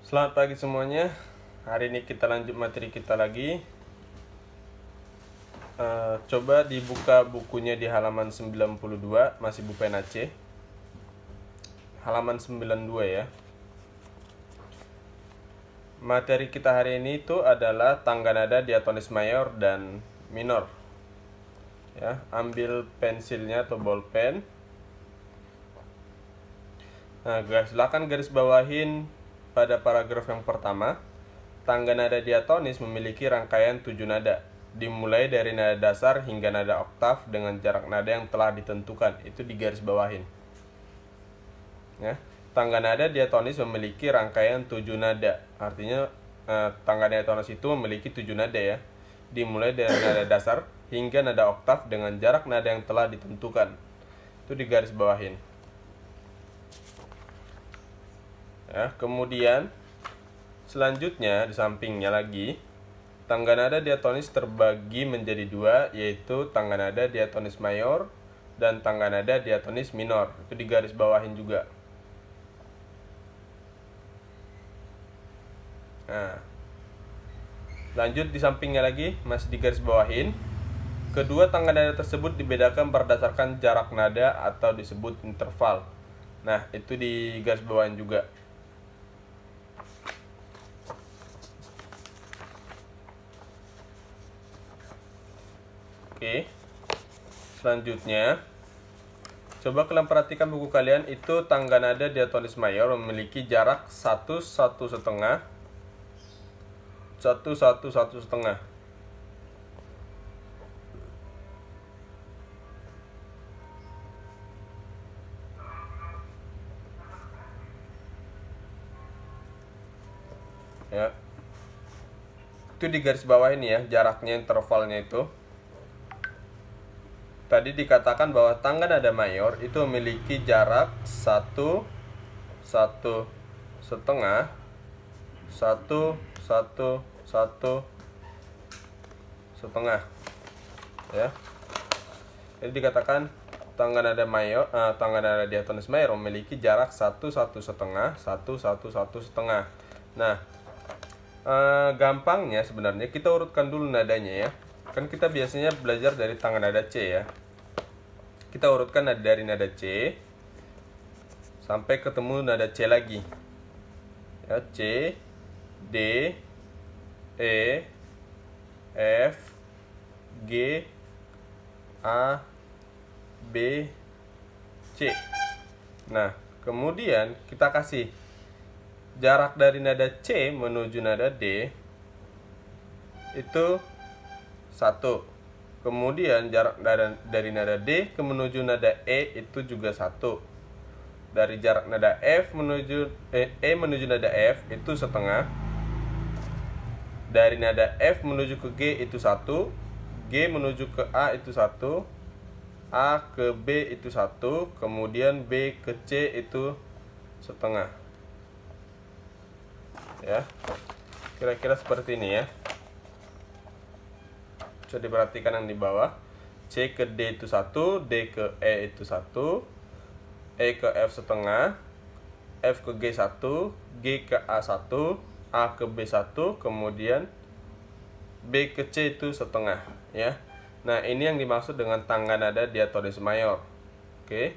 Selamat pagi semuanya. Hari ini kita lanjut materi kita lagi. Coba dibuka bukunya di halaman 92, masih buku NAC. Halaman 92 ya. Materi kita hari ini itu adalah tangga nada diatonis mayor dan minor. Ya, ambil pensilnya atau bolpen. Nah, silakan garis bawahin pada paragraf yang pertama. Tangga nada diatonis memiliki rangkaian 7 nada, dimulai dari nada dasar hingga nada oktav dengan jarak nada yang telah ditentukan. Itu di garis bawahin. Ya, tangga nada diatonis memiliki rangkaian 7 nada. Artinya tangga diatonis itu memiliki 7 nada ya, dimulai dari nada dasar hingga nada oktav dengan jarak nada yang telah ditentukan. Itu di garis bawahin. Ya, kemudian selanjutnya di sampingnya lagi, tangga nada diatonis terbagi menjadi dua, yaitu tangga nada diatonis mayor dan tangga nada diatonis minor. Itu di garis bawahin juga. Nah, lanjut di sampingnya lagi, masih di garis bawahin. Kedua tangga nada tersebut dibedakan berdasarkan jarak nada atau disebut interval. Nah, itu di garis bawahin juga. Oke, selanjutnya coba kalian perhatikan buku kalian, itu tangga nada diatonis mayor memiliki jarak 1,1,5 1,1,1,5. Ya, itu di garis bawah ini ya, jaraknya, intervalnya itu. Tadi dikatakan bahwa tangga nada mayor itu memiliki jarak 1,1,5 1,1,1,5 ya. Jadi dikatakan tangga nada mayor, tangga nada diatonis mayor memiliki jarak 1,1,5 1,1,1,5. Nah, gampangnya sebenarnya kita urutkan dulu nadanya ya. Kan kita biasanya belajar dari tangga nada C ya. Kita urutkan dari nada C sampai ketemu nada C lagi. Ya, C, D, E, F, G, A, B, C. Nah, kemudian kita kasih jarak dari nada C menuju nada D itu 1. Kemudian jarak dari nada D ke menuju nada E itu juga 1. Dari jarak nada F menuju E menuju nada F itu setengah. Dari nada F menuju ke G itu 1. G menuju ke A itu 1. A ke B itu 1. Kemudian B ke C itu setengah. Ya, kira-kira seperti ini ya. Bisa diperhatikan yang di bawah. C ke D itu 1, D ke E itu 1, E ke F setengah, F ke G 1, G ke A 1, A ke B 1, kemudian B ke C itu setengah ya. Nah, ini yang dimaksud dengan tangga nada diatonis mayor. Oke.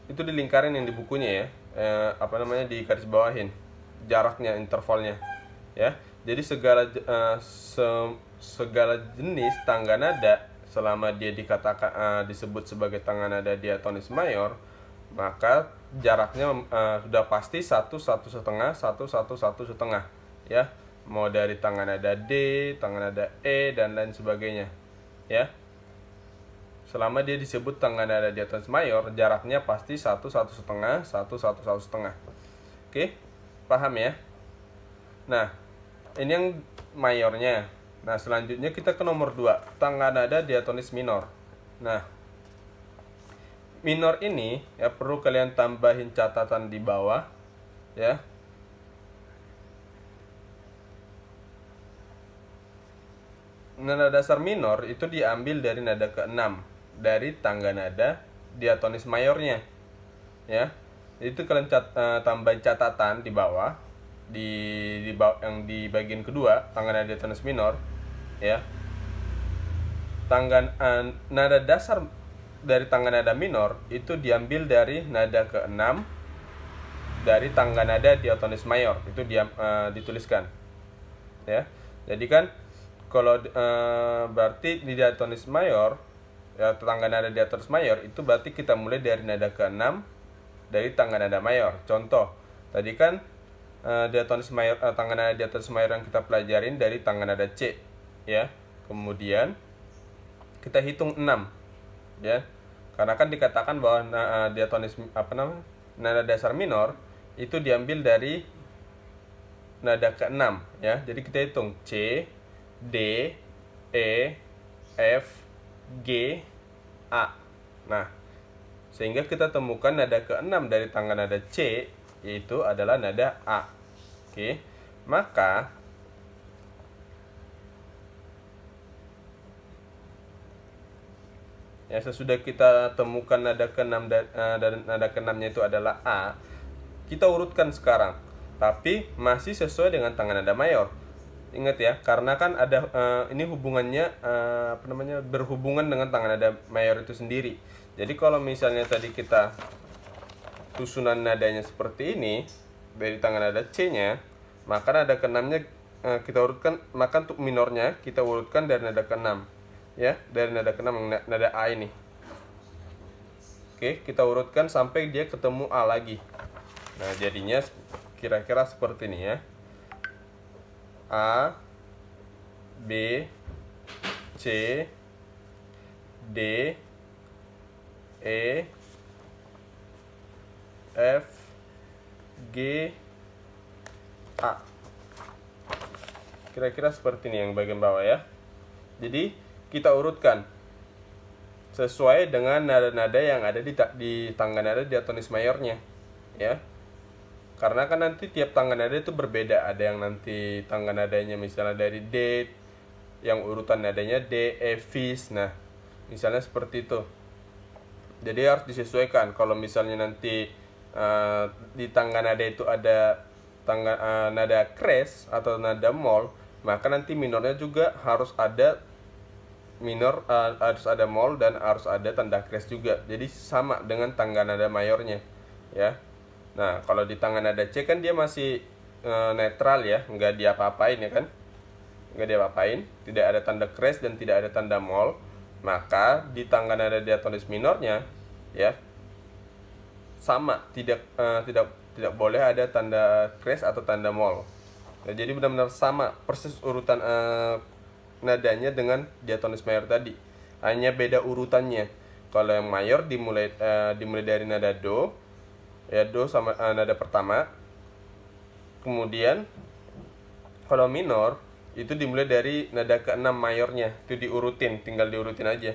Itu dilingkarin yang di bukunya ya. Di garis bawahin jaraknya, intervalnya ya. Jadi segala jenis tangga nada selama dia dikatakan disebut sebagai tangga nada diatonis mayor, maka jaraknya sudah pasti 1,1,5 1,1,1,5 ya. Mau dari tangga nada D, tangga nada E dan lain sebagainya ya. Selama dia disebut tangga nada diatonis mayor, jaraknya pasti 1,1,5 1,1,1,5. Oke, paham ya? Nah, ini yang mayornya. Nah, selanjutnya kita ke nomor 2, tangga nada diatonis minor. Nah, minor ini ya perlu kalian tambahin catatan di bawah ya. Nada dasar minor itu diambil dari nada ke-6 dari tangga nada diatonis mayornya. Ya. Itu kalian tambahin catatan di bawah, yang di bagian kedua, tangga nada diatonis minor, ya. Nada dasar dari tangga nada minor itu diambil dari nada ke-6 dari tangga nada diatonis mayor. Itu dituliskan, ya. Jadi kan kalau berarti di diatonis mayor, ya, tangga nada diatonis mayor itu berarti kita mulai dari nada ke-6 dari tangga nada mayor. Contoh, tadi kan diatonis mayor, tangga nada diatonis mayor yang kita pelajarin dari tangga nada C, ya. Kemudian kita hitung 6, ya. Karena kan dikatakan bahwa diatonis nada dasar minor itu diambil dari nada ke-6, ya. Jadi kita hitung C, D, E, F, G, A. Nah, sehingga kita temukan nada ke-6 dari tangga nada C, yaitu adalah nada A. Oke, maka ya, sesudah kita temukan nada ke-6 dan nada ke-6-nya itu adalah A, kita urutkan sekarang, tapi masih sesuai dengan tangga nada mayor. Ingat ya, karena kan ada ini hubungannya berhubungan dengan tangga nada mayor itu sendiri. Jadi kalau misalnya tadi kita susunan nadanya seperti ini dari tangga nada C-nya, maka nada ke-6-nya kita urutkan, maka untuk minornya kita urutkan dari nada ke-6, ya, dari nada ke-6 nada A ini. Oke, kita urutkan sampai dia ketemu A lagi. Nah, jadinya kira-kira seperti ini, ya. A, B, C, D, E, F, G, A. Kira-kira seperti ini yang bagian bawah, ya. Jadi kita urutkan sesuai dengan nada-nada yang ada di tangga nada diatonis mayornya, ya. Karena kan nanti tiap tangga nada itu berbeda. Ada yang nanti tangga nadanya misalnya dari D, yang urutan nadanya D, E, Fis. Nah, misalnya seperti itu. Jadi harus disesuaikan. Kalau misalnya nanti di tangga nada itu ada nada crash atau nada mol, maka nanti minornya juga harus ada harus ada mol dan harus ada tanda crash juga. Jadi sama dengan tangga nada mayornya, ya. Nah, kalau di tangga nada C kan dia masih netral, ya, nggak diapa-apain, ya kan, nggak diapa-apain, tidak ada tanda crash dan tidak ada tanda mol. Maka di tangga nada diatonis minornya, ya, sama, tidak boleh ada tanda crash atau tanda mol. Nah, jadi benar-benar sama persis urutan nadanya dengan diatonis mayor tadi, hanya beda urutannya. Kalau yang mayor dimulai dari nada do, ya, do sama nada pertama. Kemudian kalau minor itu dimulai dari nada ke-6 mayornya, itu diurutin, tinggal diurutin aja.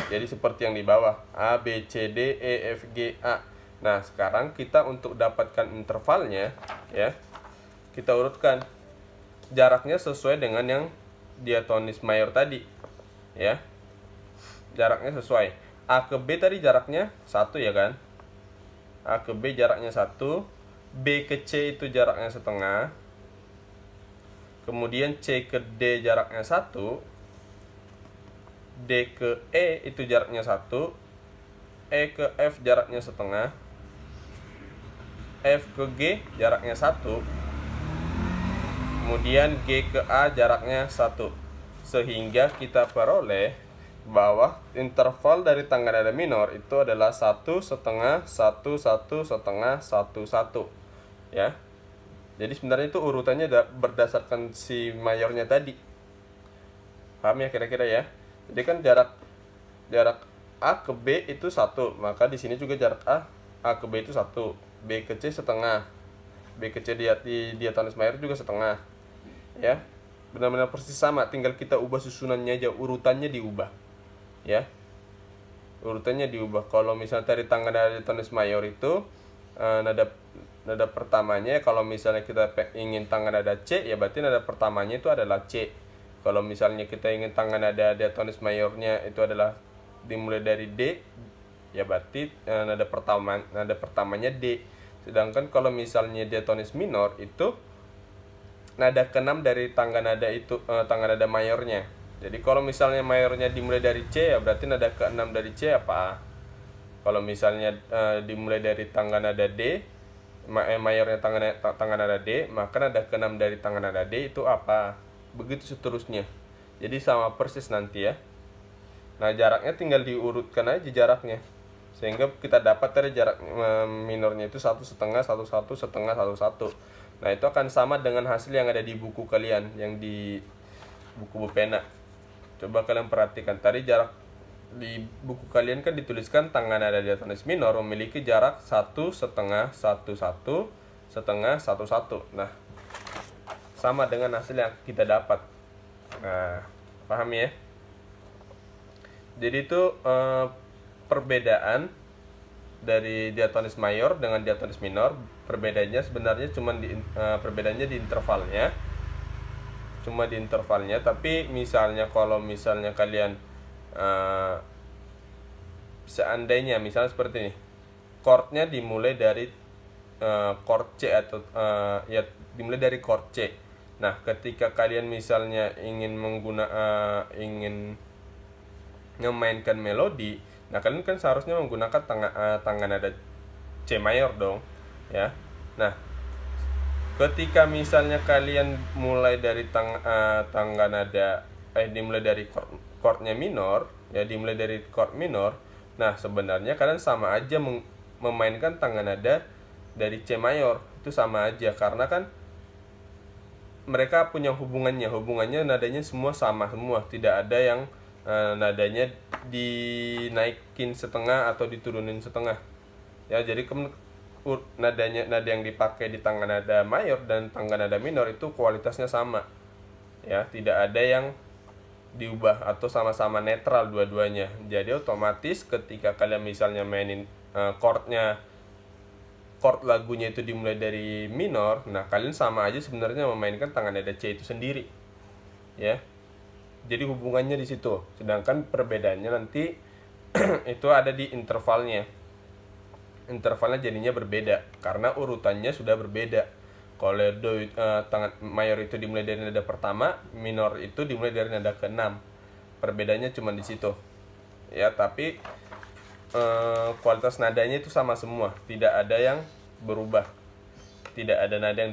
Jadi seperti yang di bawah, A, B, C, D, E, F, G, A. Nah, sekarang kita untuk dapatkan intervalnya, ya, kita urutkan jaraknya sesuai dengan yang diatonis mayor tadi, ya. Jaraknya sesuai. A ke B tadi jaraknya 1, ya kan? A ke B jaraknya 1, B ke C itu jaraknya setengah. Kemudian C ke D jaraknya 1, D ke E itu jaraknya 1, E ke F jaraknya setengah, F ke G jaraknya 1, kemudian G ke A jaraknya 1. Sehingga kita peroleh bahwa interval dari tangga nada minor itu adalah 1,5, 1,1,5, 1,1, ya. Jadi sebenarnya itu urutannya berdasarkan si mayornya tadi. Paham ya kira-kira, ya? Jadi kan jarak A ke B itu 1, maka di sini juga jarak A ke B itu 1, B ke C setengah, B ke C di diatonis mayor juga setengah, ya. Benar-benar persis sama, tinggal kita ubah susunannya aja, urutannya diubah, ya. Urutannya diubah. Kalau misalnya dari tangga nada diatonis mayor itu nada pertamanya, kalau misalnya kita ingin tangga nada C, ya berarti nada pertamanya itu adalah C. Kalau misalnya kita ingin tangga nada diatonis mayornya itu adalah dimulai dari D, ya berarti nada pertamanya D. Sedangkan kalau misalnya diatonis minor itu nada keenam dari tangga nada itu tangga nada mayornya. Jadi kalau misalnya mayornya dimulai dari C, ya berarti nada keenam dari C apa? Kalau misalnya dimulai dari tangga nada D, mayornya tangga nada D, maka nada keenam dari tangga nada D itu apa? Begitu seterusnya. Jadi sama persis nanti ya. Nah, jaraknya tinggal diurutkan aja jaraknya, sehingga kita dapat dari jarak minornya itu 1,5, 1,1, 1,5, 1,1. Nah, itu akan sama dengan hasil yang ada di buku kalian, yang di buku Bupena. Coba kalian perhatikan, tadi jarak di buku kalian kan dituliskan tangga nada diatonis minor memiliki jarak 1,5, 1,1, 1,5, 1,1. Nah, sama dengan hasil yang kita dapat. Nah, paham ya? Jadi itu perbedaan dari diatonis mayor dengan diatonis minor. Perbedaannya sebenarnya cuma perbedaannya di intervalnya. Cuma di intervalnya, tapi misalnya kalau misalnya kalian seandainya misalnya seperti ini. Chordnya dimulai dari chord C atau ya dimulai dari chord C. Nah, ketika kalian misalnya ingin memainkan melodi, nah kalian kan seharusnya menggunakan tangga nada C mayor dong, ya. Nah, ketika misalnya kalian mulai dari tangga nada dimulai dari chordnya minor, ya dimulai dari chord minor. Nah, sebenarnya kalian sama aja memainkan tangga nada dari C mayor, itu sama aja karena kan mereka punya hubungannya nadanya semua sama semua, tidak ada yang nadanya dinaikin setengah atau diturunin setengah. Ya, jadi nada yang dipakai di tangga nada mayor dan tangga nada minor itu kualitasnya sama. Ya, tidak ada yang diubah atau sama-sama netral dua-duanya. Jadi otomatis ketika kalian misalnya mainin chord lagunya itu dimulai dari minor, nah kalian sama aja sebenarnya memainkan tangga nada C itu sendiri. Ya. Jadi hubungannya di situ. Sedangkan perbedaannya nanti itu ada di intervalnya. Intervalnya jadinya berbeda karena urutannya sudah berbeda. Kalau tangan mayor itu dimulai dari nada pertama, minor itu dimulai dari nada keenam. Perbedaannya cuma di situ. Ya, tapi kualitas nadanya itu sama semua, tidak ada yang berubah. Tidak ada nada yang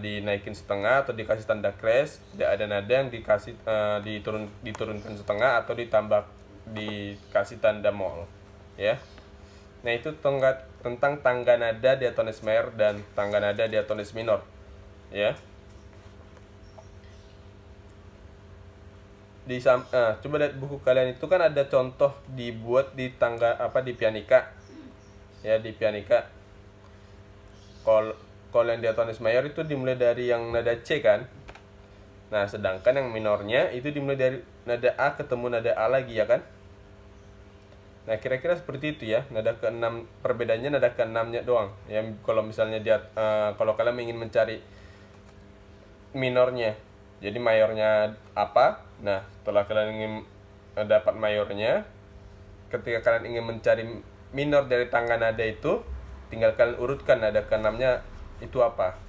dinaikin setengah atau dikasih tanda crash, tidak ada nada yang dikasih diturunkan setengah atau dikasih tanda mol, ya. Nah, itu tentang tangga nada diatonis mayor dan tangga nada diatonis minor, ya. Coba lihat buku kalian, itu kan ada contoh dibuat di di pianika, ya, di pianika. Kalau yang diatonis mayor itu dimulai dari yang nada C kan. Nah, sedangkan yang minornya itu dimulai dari nada A ketemu nada A lagi, ya kan. Nah, kira-kira seperti itu ya. Nada keenam, perbedaannya nada keenamnya doang. Ya, kalau misalnya kalau kalian ingin mencari minornya, jadi mayornya apa? Nah, setelah kalian ingin dapat mayornya, ketika kalian ingin mencari minor dari tangga nada itu, tinggal kalian urutkan nada keenamnya itu apa.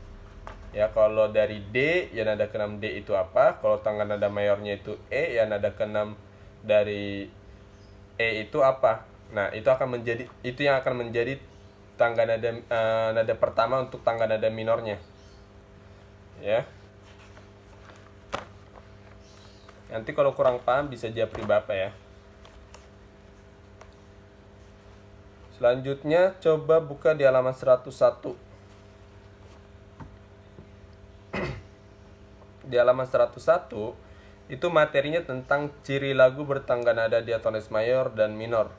Ya, kalau dari D, ya nada keenam D itu apa. Kalau tangga nada mayornya itu E, ya nada keenam dari E itu apa. Nah, itu yang akan menjadi tangga nada pertama untuk tangga nada minornya. Ya. Nanti kalau kurang paham bisa japri Bapak ya. Selanjutnya coba buka di halaman 101. Di halaman 101 itu materinya tentang ciri lagu bertangga nada diatonis mayor dan minor.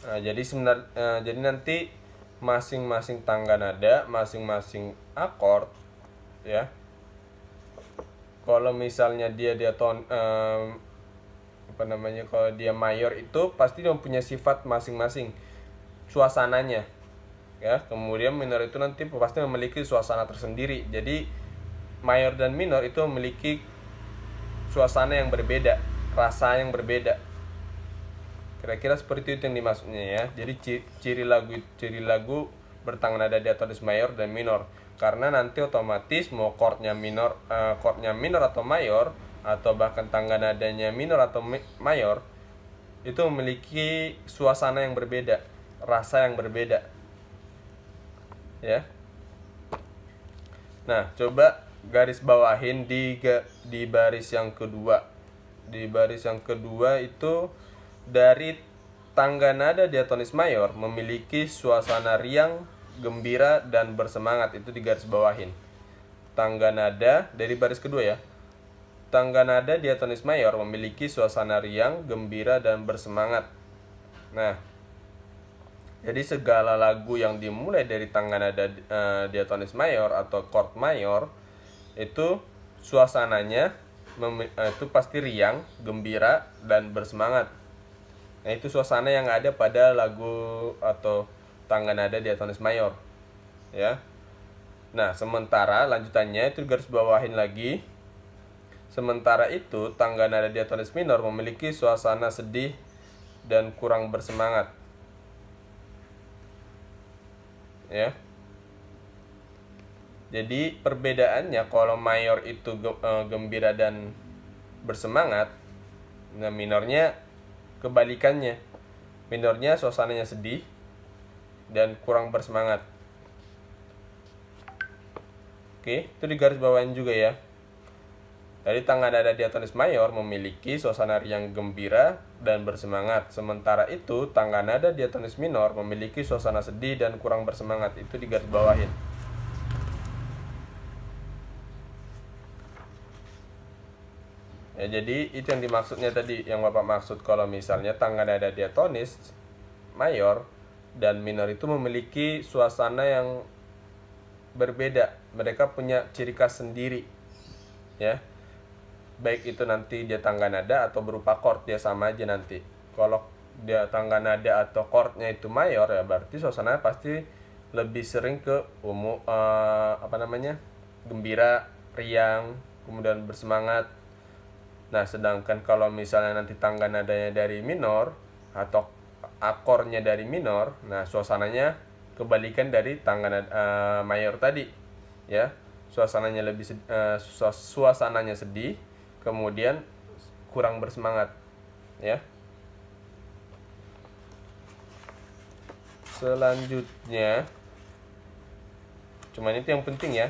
Nah, jadi nanti masing-masing tangga nada, masing-masing akord, ya. Kalau misalnya kalau dia mayor itu pasti mempunyai sifat masing-masing suasananya, ya. Kemudian minor itu nanti pasti memiliki suasana tersendiri. Jadi mayor dan minor itu memiliki suasana yang berbeda, rasa yang berbeda. Kira-kira seperti itu yang dimaksudnya ya. Jadi ciri lagu bertangan nada diatonis mayor dan minor, karena nanti otomatis mau chordnya minor atau mayor, atau bahkan tangga nadanya minor atau mayor, itu memiliki suasana yang berbeda, rasa yang berbeda, ya. Nah, coba garis bawahin di baris yang kedua. Di baris yang kedua itu dari tangga nada diatonis mayor memiliki suasana riang, gembira, dan bersemangat. Itu di garis bawahin. Tangga nada dari baris kedua ya. Tangga nada diatonis mayor memiliki suasana riang, gembira, dan bersemangat. Nah, jadi segala lagu yang dimulai dari tangga nada diatonis mayor atau chord mayor itu suasananya itu pasti riang, gembira, dan bersemangat. Nah, itu suasana yang ada pada lagu atau tangga nada diatonis mayor, ya. Nah, sementara lanjutannya itu garis bawahin lagi. Sementara itu, tangga nada diatonis minor memiliki suasana sedih dan kurang bersemangat, ya. Jadi perbedaannya kalau mayor itu gembira dan bersemangat, nah minornya kebalikannya. Minornya suasananya sedih dan kurang bersemangat. Oke, itu di garis bawahin juga ya. Jadi tangga nada diatonis mayor memiliki suasana riang, gembira, dan bersemangat. Sementara itu tangga nada diatonis minor memiliki suasana sedih dan kurang bersemangat. Itu di garis bawahin. Ya, jadi itu yang dimaksudnya tadi, yang Bapak maksud kalau misalnya tangga nada diatonis mayor dan minor itu memiliki suasana yang berbeda. Mereka punya ciri khas sendiri, ya. Baik itu nanti dia tangga nada atau berupa chord, dia sama aja nanti. Kalau dia tangga nada atau chordnya itu mayor, ya berarti suasananya pasti lebih sering ke gembira, riang, kemudian bersemangat. Nah, sedangkan kalau misalnya nanti tangga nadanya dari minor atau akornya dari minor, nah suasananya kebalikan dari tangga mayor tadi, ya. Suasananya suasananya sedih, kemudian kurang bersemangat, ya. Selanjutnya, cuman itu yang penting ya.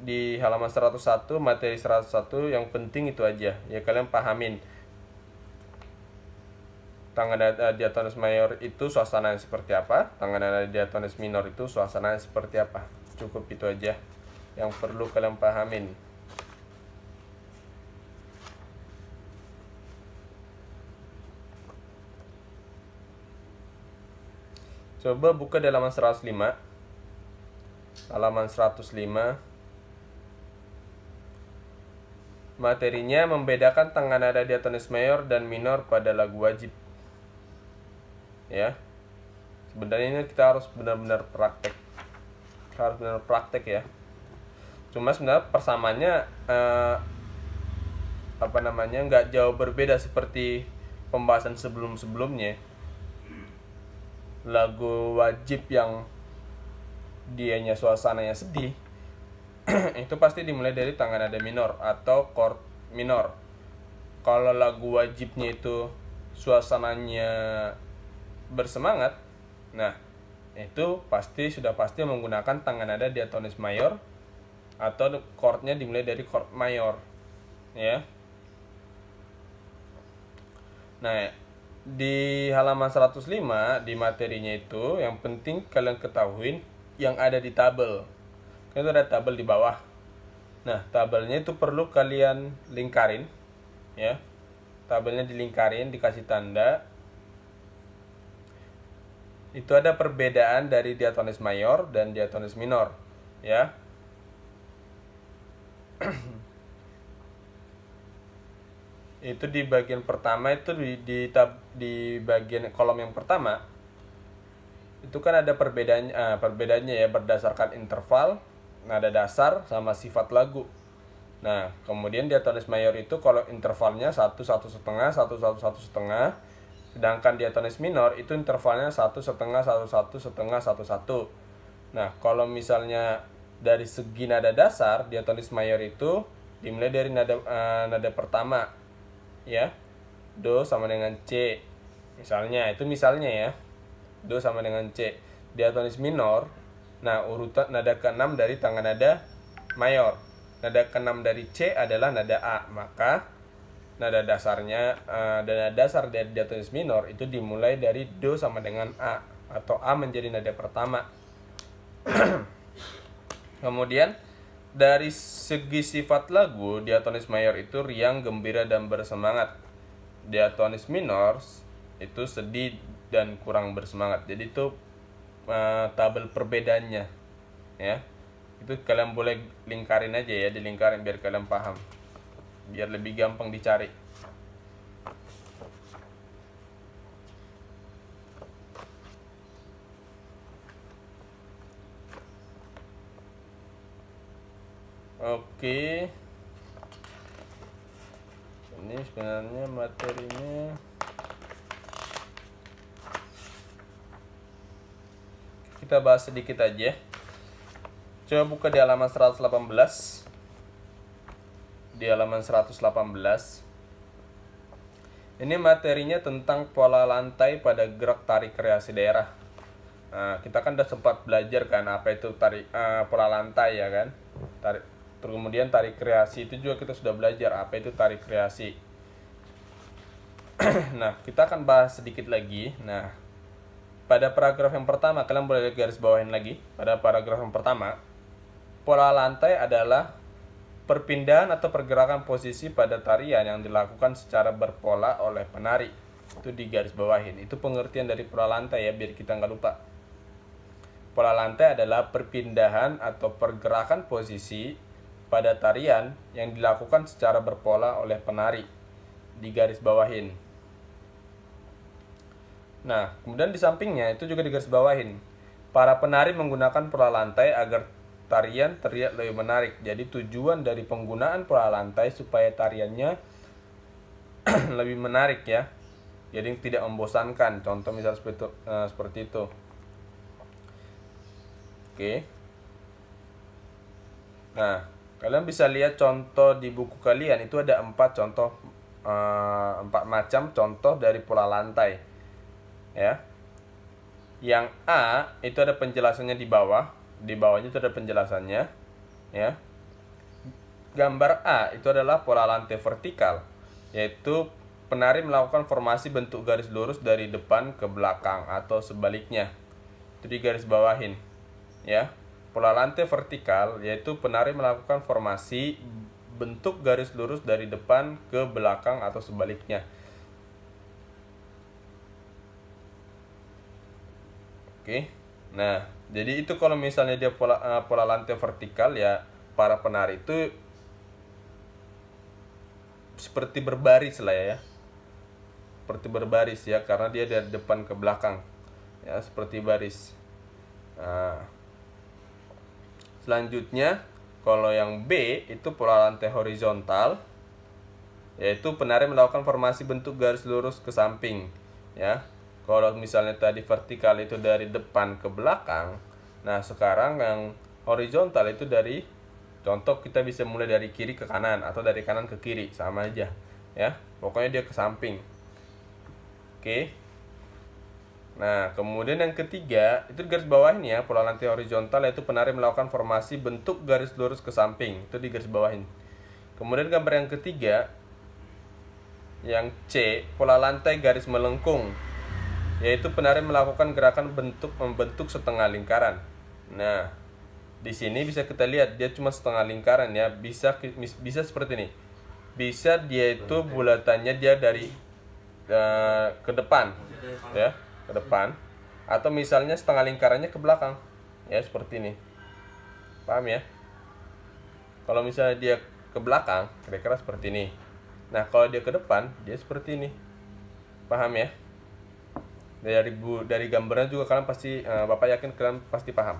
Di halaman 101, materi 101 yang penting itu aja ya, kalian pahamin tangga nada diatonis mayor itu suasananya seperti apa, tangga nada diatonis minor itu suasananya seperti apa. Cukup itu aja yang perlu kalian pahamin. Coba buka di halaman 105. Halaman 105. Materinya membedakan tangga nada diatonis mayor dan minor pada lagu wajib. Ya. Sebenarnya ini kita harus benar-benar praktek. Harus benar praktek ya. Cuma sebenarnya persamaannya nggak jauh berbeda seperti pembahasan sebelum-sebelumnya. Lagu wajib yang dianya suasananya sedih itu pasti dimulai dari tangga nada minor atau chord minor. Kalau lagu wajibnya itu suasananya bersemangat, nah itu sudah pasti menggunakan tangga nada diatonis mayor atau chordnya dimulai dari chord mayor, ya. Nah, di halaman 105 di materinya itu yang penting kalian ketahuin yang ada di tabel. Itu ada tabel di bawah. Nah, tabelnya itu perlu kalian lingkarin, ya. Tabelnya dilingkarin, dikasih tanda. Itu ada perbedaan dari diatonis mayor dan diatonis minor, ya. Itu di bagian pertama itu di bagian kolom yang pertama itu kan ada perbedaannya ya, berdasarkan interval, nada dasar, sama sifat lagu. Nah, kemudian diatonis mayor itu kalau intervalnya 1, 1,5, 1, 1, 1,5, Sedangkan diatonis minor itu intervalnya 1,5, 1,1, 1,5, 1,1. Nah, kalau misalnya dari segi nada dasar, diatonis mayor itu dimulai dari nada pertama, ya. Do sama dengan C. Misalnya, itu misalnya ya. Do sama dengan C. Diatonis minor, nah urutan nada ke-6 dari tangga nada mayor. Nada ke-6 dari C adalah nada A, maka nada dasarnya dan nada dasar dari diatonis minor itu dimulai dari do sama dengan A, atau A menjadi nada pertama. Kemudian dari segi sifat lagu, diatonis mayor itu riang, gembira, dan bersemangat. Diatonis minor itu sedih dan kurang bersemangat. Jadi itu tabel perbedaannya, ya. Itu kalian boleh lingkarin aja ya, dilingkarin biar kalian paham, biar lebih gampang dicari. Oke, ini sebenarnya materinya kita bahas sedikit aja. Coba buka di halaman 118. Di halaman 118 ini materinya tentang pola lantai pada gerak tarik kreasi daerah. Nah, kita kan udah sempat belajar kan apa itu tarik pola lantai ya kan. Kemudian tarik kreasi itu juga kita sudah belajar apa itu tarik kreasi. Nah, kita akan bahas sedikit lagi. Nah, pada paragraf yang pertama kalian boleh garis bawahin lagi. Pada paragraf yang pertama, pola lantai adalah perpindahan atau pergerakan posisi pada tarian yang dilakukan secara berpola oleh penari. Itu di garis bawahin. Itu pengertian dari pola lantai ya, biar kita nggak lupa. Pola lantai adalah perpindahan atau pergerakan posisi pada tarian yang dilakukan secara berpola oleh penari. Di garis bawahin. Nah, kemudian di sampingnya itu juga di garis bawahin. Para penari menggunakan pola lantai agar tarian terlihat lebih menarik. Jadi tujuan dari penggunaan pola lantai supaya tariannya lebih menarik ya. Jadi tidak membosankan. Contoh misalnya seperti itu. Oke. Nah, kalian bisa lihat contoh di buku kalian itu ada 4 macam contoh dari pola lantai. Ya. Yang A itu ada penjelasannya di bawah. Di bawahnya itu ada penjelasannya, ya. Gambar A itu adalah pola lantai vertikal, yaitu penari melakukan formasi bentuk garis lurus dari depan ke belakang atau sebaliknya. Itu di garis bawahin, ya. Pola lantai vertikal yaitu penari melakukan formasi bentuk garis lurus dari depan ke belakang atau sebaliknya. Oke. Nah, jadi itu kalau misalnya dia pola lantai vertikal ya, para penari itu seperti berbaris lah ya. Seperti berbaris ya, karena dia dari depan ke belakang. Ya, seperti baris. Nah, selanjutnya kalau yang B itu pola lantai horizontal, yaitu penari melakukan formasi bentuk garis lurus ke samping, ya. Kalau misalnya tadi vertikal itu dari depan ke belakang, nah sekarang yang horizontal itu dari, contoh kita bisa mulai dari kiri ke kanan atau dari kanan ke kiri, sama aja ya, pokoknya dia ke samping. Oke. Nah, kemudian yang ketiga itu garis bawah ini ya, pola lantai horizontal yaitu penari melakukan formasi bentuk garis lurus ke samping, itu di garis bawahin. Kemudian gambar yang ketiga, yang C, pola lantai garis melengkung, yaitu penari melakukan gerakan membentuk setengah lingkaran. Nah, di sini bisa kita lihat dia cuma setengah lingkaran ya, bisa seperti ini. Bisa dia itu bulatannya dia dari ke depan, ya, ke depan, atau misalnya setengah lingkarannya ke belakang, ya seperti ini. Paham ya? Kalau misalnya dia ke belakang, kira-kira seperti ini. Nah, kalau dia ke depan, dia seperti ini. Paham ya? Dari gambarnya juga kalian pasti, Bapak yakin kalian pasti paham.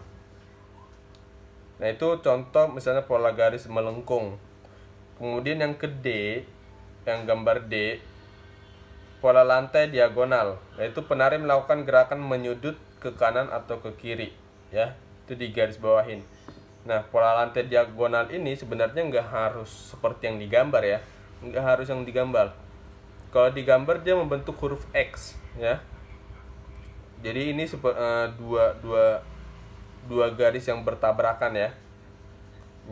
Nah, itu contoh misalnya pola garis melengkung. Kemudian yang ke D, yang gambar D, pola lantai diagonal, yaitu penari melakukan gerakan menyudut ke kanan atau ke kiri, ya, itu di garis bawahin. Nah, pola lantai diagonal ini sebenarnya nggak harus seperti yang digambar ya, nggak harus yang digambar. Kalau digambar dia membentuk huruf X, ya. Jadi ini dua garis yang bertabrakan ya.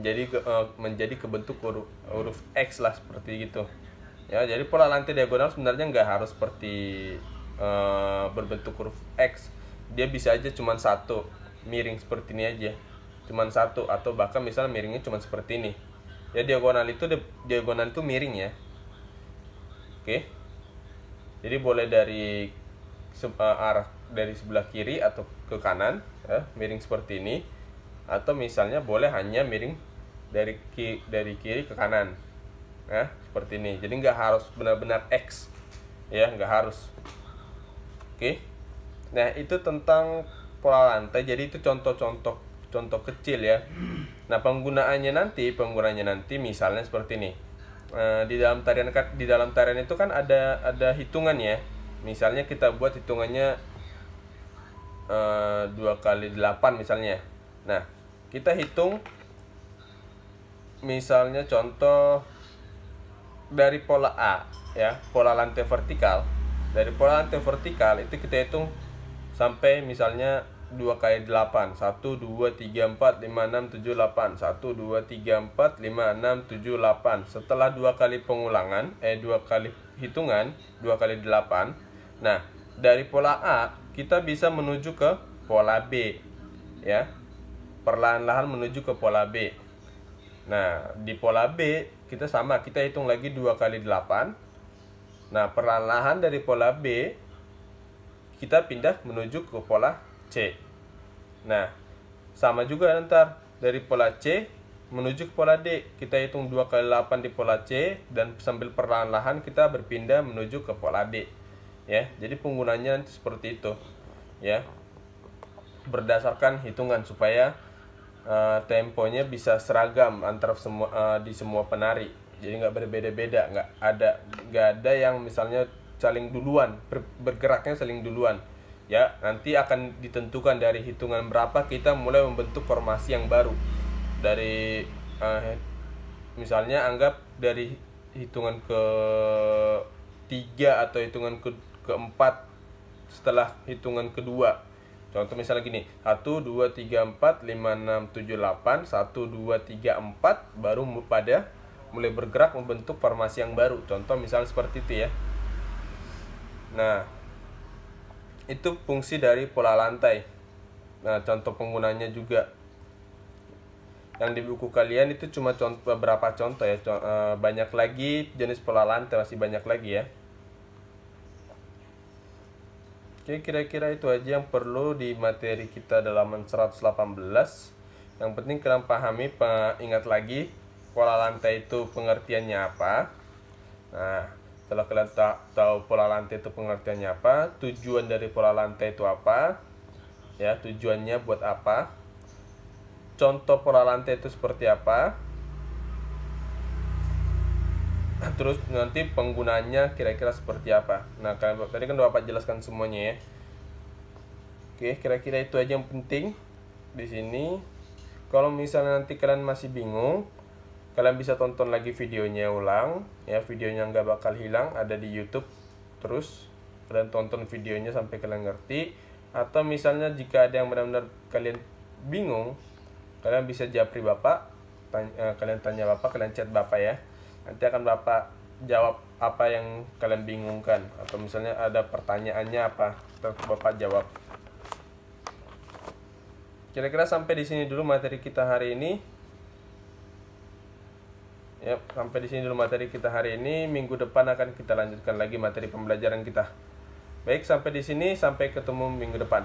Jadi menjadi kebentuk huruf X lah, seperti gitu. Ya, jadi pola lantai diagonal sebenarnya nggak harus seperti berbentuk huruf X. Dia bisa aja cuman satu, miring seperti ini aja. Cuman satu, atau bahkan misalnya miringnya cuman seperti ini. Ya, diagonal itu miring ya. Oke. Jadi boleh dari arah dari sebelah kiri atau ke kanan, ya, miring seperti ini. Atau misalnya boleh hanya miring dari kiri ke kanan, ya, seperti ini. Jadi nggak harus benar-benar X, ya, nggak harus. Oke. Nah, itu tentang pola lantai. Jadi itu contoh kecil ya. Nah, penggunaannya nanti misalnya seperti ini. Di dalam tarian itu kan ada hitungan ya. Misalnya kita buat hitungannya 2 kali 8 misalnya. Nah, kita hitung misalnya contoh dari pola A ya, pola lantai vertikal. Dari pola lantai vertikal itu kita hitung sampai misalnya 2 kali 8, 1 2 3 4 5 6 7 8, 1 2 3 4 5 6 7 8. Setelah 2 kali pengulangan, 2 kali hitungan 2 kali 8. Nah, dari pola A kita bisa menuju ke pola B, ya, perlahan-lahan menuju ke pola B. Nah, di pola B kita hitung lagi 2 kali 8. Nah, perlahan-lahan dari pola B kita pindah menuju ke pola C. Nah, sama juga ntar dari pola C menuju ke pola D. Kita hitung 2 kali 8 di pola C, dan sambil perlahan-lahan kita berpindah menuju ke pola D. Ya, jadi penggunanya seperti itu. Ya. Berdasarkan hitungan supaya temponya bisa seragam antar di semua penari. Jadi nggak berbeda-beda, nggak ada yang misalnya saling duluan, bergeraknya saling duluan. Ya, nanti akan ditentukan dari hitungan berapa kita mulai membentuk formasi yang baru. Dari misalnya anggap dari hitungan ke-3 atau hitungan ke-4 setelah hitungan kedua. Contoh misalnya gini, 1 2 3 4 5 6 7 8, 1 2 3 4, baru mulai bergerak membentuk formasi yang baru. Contoh misalnya seperti itu ya. Nah, itu fungsi dari pola lantai. Nah, contoh penggunanya juga yang di buku kalian itu cuma beberapa contoh ya. Banyak lagi jenis pola lantai, masih banyak lagi ya. Oke, kira-kira itu aja yang perlu di materi kita dalam 118. Yang penting kalian pahami, ingat lagi pola lantai itu pengertiannya apa. Nah, setelah kalian tahu pola lantai itu pengertiannya apa, tujuan dari pola lantai itu apa, ya, tujuannya buat apa, contoh pola lantai itu seperti apa, terus nanti penggunaannya kira-kira seperti apa. Nah, tadi kan Bapak jelaskan semuanya ya. Oke, kira-kira itu aja yang penting di sini. Kalau misalnya nanti kalian masih bingung, kalian bisa tonton lagi videonya ulang ya. Videonya nggak bakal hilang, ada di YouTube. Terus kalian tonton videonya sampai kalian ngerti. Atau misalnya jika ada yang benar-benar kalian bingung, kalian bisa japri Bapak, kalian tanya Bapak, kalian chat Bapak ya. Nanti akan Bapak jawab apa yang kalian bingungkan, atau misalnya ada pertanyaannya apa, Bapak jawab. Kira-kira sampai di sini dulu materi kita hari ini. Ya, sampai di sini dulu materi kita hari ini. Minggu depan akan kita lanjutkan lagi materi pembelajaran kita. Baik, sampai di sini, sampai ketemu minggu depan.